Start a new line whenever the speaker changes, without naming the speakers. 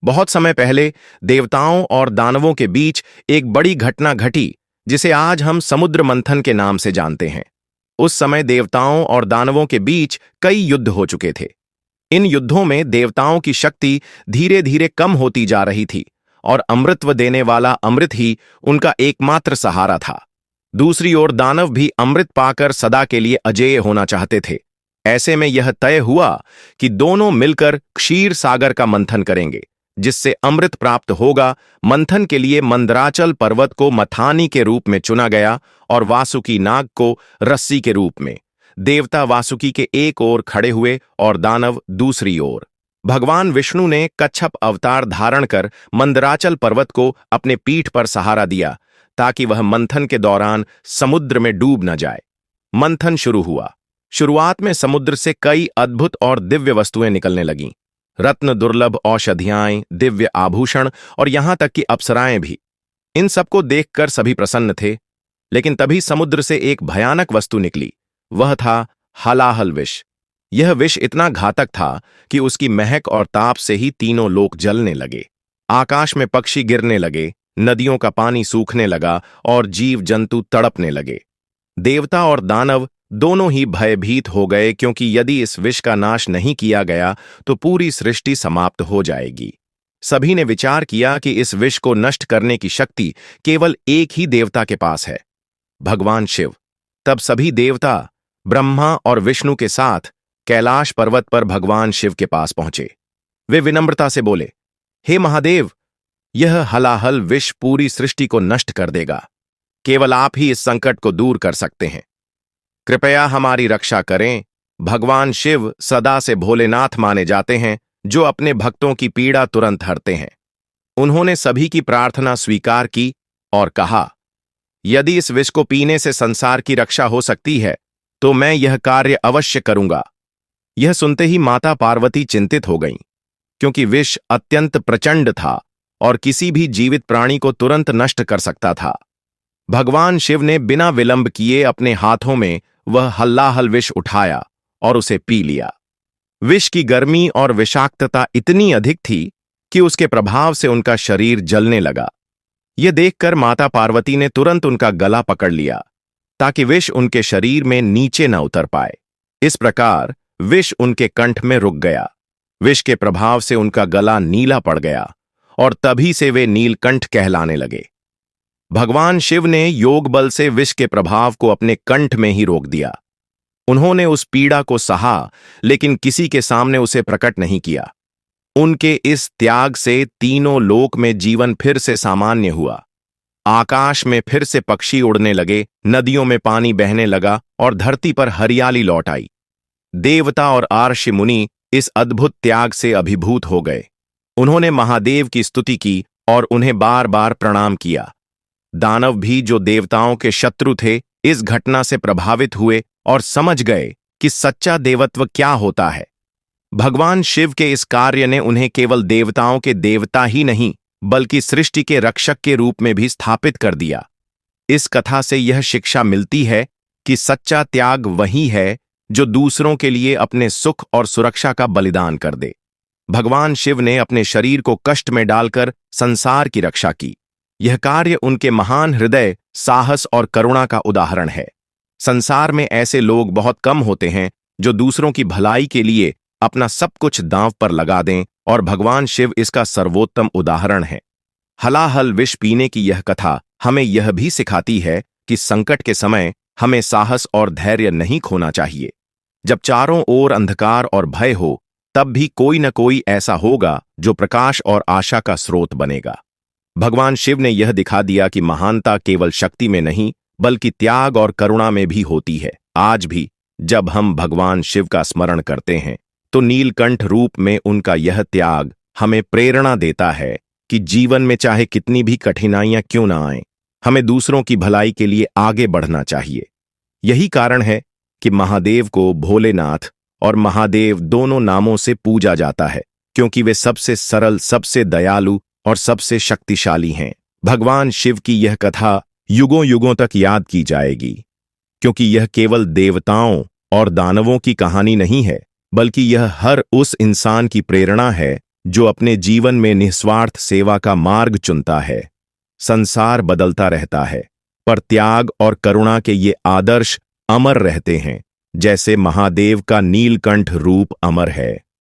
बहुत समय पहले देवताओं और दानवों के बीच एक बड़ी घटना घटी जिसे आज हम समुद्र मंथन के नाम से जानते हैं। उस समय देवताओं और दानवों के बीच कई युद्ध हो चुके थे। इन युद्धों में देवताओं की शक्ति धीरे धीरे कम होती जा रही थी और अमृतत्व देने वाला अमृत ही उनका एकमात्र सहारा था। दूसरी ओर दानव भी अमृत पाकर सदा के लिए अजेय होना चाहते थे। ऐसे में यह तय हुआ कि दोनों मिलकर क्षीर सागर का मंथन करेंगे, जिससे अमृत प्राप्त होगा। मंथन के लिए मंदराचल पर्वत को मथानी के रूप में चुना गया और वासुकी नाग को रस्सी के रूप में। देवता वासुकी के एक ओर खड़े हुए और दानव दूसरी ओर। भगवान विष्णु ने कच्छप अवतार धारण कर मंदराचल पर्वत को अपने पीठ पर सहारा दिया ताकि वह मंथन के दौरान समुद्र में डूब न जाए। मंथन शुरू हुआ। शुरुआत में समुद्र से कई अद्भुत और दिव्य वस्तुएं निकलने लगीं। रत्न, दुर्लभ औषधियाएं, दिव्य आभूषण और यहां तक कि अप्सराएं भी। इन सबको देखकर सभी प्रसन्न थे। लेकिन तभी समुद्र से एक भयानक वस्तु निकली। वह था हलाहल विष। यह विष इतना घातक था कि उसकी महक और ताप से ही तीनों लोक जलने लगे। आकाश में पक्षी गिरने लगे, नदियों का पानी सूखने लगा और जीव जंतु तड़पने लगे। देवता और दानव दोनों ही भयभीत हो गए, क्योंकि यदि इस विष का नाश नहीं किया गया तो पूरी सृष्टि समाप्त हो जाएगी। सभी ने विचार किया कि इस विष को नष्ट करने की शक्ति केवल एक ही देवता के पास है, भगवान शिव। तब सभी देवता ब्रह्मा और विष्णु के साथ कैलाश पर्वत पर भगवान शिव के पास पहुंचे। वे विनम्रता से बोले, हे महादेव, यह हलाहल विष पूरी सृष्टि को नष्ट कर देगा। केवल आप ही इस संकट को दूर कर सकते हैं। कृपया हमारी रक्षा करें। भगवान शिव सदा से भोलेनाथ माने जाते हैं, जो अपने भक्तों की पीड़ा तुरंत हरते हैं। उन्होंने सभी की प्रार्थना स्वीकार की और कहा, यदि इस विष को पीने से संसार की रक्षा हो सकती है तो मैं यह कार्य अवश्य करूंगा। यह सुनते ही माता पार्वती चिंतित हो गईं, क्योंकि विष अत्यंत प्रचंड था और किसी भी जीवित प्राणी को तुरंत नष्ट कर सकता था। भगवान शिव ने बिना विलंब किए अपने हाथों में वह हलाहल विष उठाया और उसे पी लिया। विष की गर्मी और विषाक्तता इतनी अधिक थी कि उसके प्रभाव से उनका शरीर जलने लगा। यह देखकर माता पार्वती ने तुरंत उनका गला पकड़ लिया ताकि विष उनके शरीर में नीचे न उतर पाए। इस प्रकार विष उनके कंठ में रुक गया। विष के प्रभाव से उनका गला नीला पड़ गया और तभी से वे नीलकंठ कहलाने लगे। भगवान शिव ने योग बल से विष के प्रभाव को अपने कंठ में ही रोक दिया। उन्होंने उस पीड़ा को सहा, लेकिन किसी के सामने उसे प्रकट नहीं किया। उनके इस त्याग से तीनों लोक में जीवन फिर से सामान्य हुआ। आकाश में फिर से पक्षी उड़ने लगे, नदियों में पानी बहने लगा और धरती पर हरियाली लौट आई। देवता और आर्षि मुनि इस अद्भुत त्याग से अभिभूत हो गए। उन्होंने महादेव की स्तुति की और उन्हें बार बार प्रणाम किया। दानव भी, जो देवताओं के शत्रु थे, इस घटना से प्रभावित हुए और समझ गए कि सच्चा देवत्व क्या होता है। भगवान शिव के इस कार्य ने उन्हें केवल देवताओं के देवता ही नहीं, बल्कि सृष्टि के रक्षक के रूप में भी स्थापित कर दिया। इस कथा से यह शिक्षा मिलती है कि सच्चा त्याग वही है जो दूसरों के लिए अपने सुख और सुरक्षा का बलिदान कर दे। भगवान शिव ने अपने शरीर को कष्ट में डालकर संसार की रक्षा की। यह कार्य उनके महान हृदय, साहस और करुणा का उदाहरण है। संसार में ऐसे लोग बहुत कम होते हैं जो दूसरों की भलाई के लिए अपना सब कुछ दांव पर लगा दें, और भगवान शिव इसका सर्वोत्तम उदाहरण है। हलाहल विष पीने की यह कथा हमें यह भी सिखाती है कि संकट के समय हमें साहस और धैर्य नहीं खोना चाहिए। जब चारों ओर अंधकार और भय हो, तब भी कोई न कोई ऐसा होगा जो प्रकाश और आशा का स्रोत बनेगा। भगवान शिव ने यह दिखा दिया कि महानता केवल शक्ति में नहीं, बल्कि त्याग और करुणा में भी होती है। आज भी जब हम भगवान शिव का स्मरण करते हैं तो नीलकंठ रूप में उनका यह त्याग हमें प्रेरणा देता है कि जीवन में चाहे कितनी भी कठिनाइयां क्यों ना आएं, हमें दूसरों की भलाई के लिए आगे बढ़ना चाहिए। यही कारण है कि महादेव को भोलेनाथ और महादेव दोनों नामों से पूजा जाता है, क्योंकि वे सबसे सरल, सबसे दयालु और सबसे शक्तिशाली हैं। भगवान शिव की यह कथा युगों युगों तक याद की जाएगी, क्योंकि यह केवल देवताओं और दानवों की कहानी नहीं है, बल्कि यह हर उस इंसान की प्रेरणा है जो अपने जीवन में निस्वार्थ सेवा का मार्ग चुनता है। संसार बदलता रहता है, पर त्याग और करुणा के ये आदर्श अमर रहते हैं, जैसे महादेव का नीलकंठ रूप अमर है।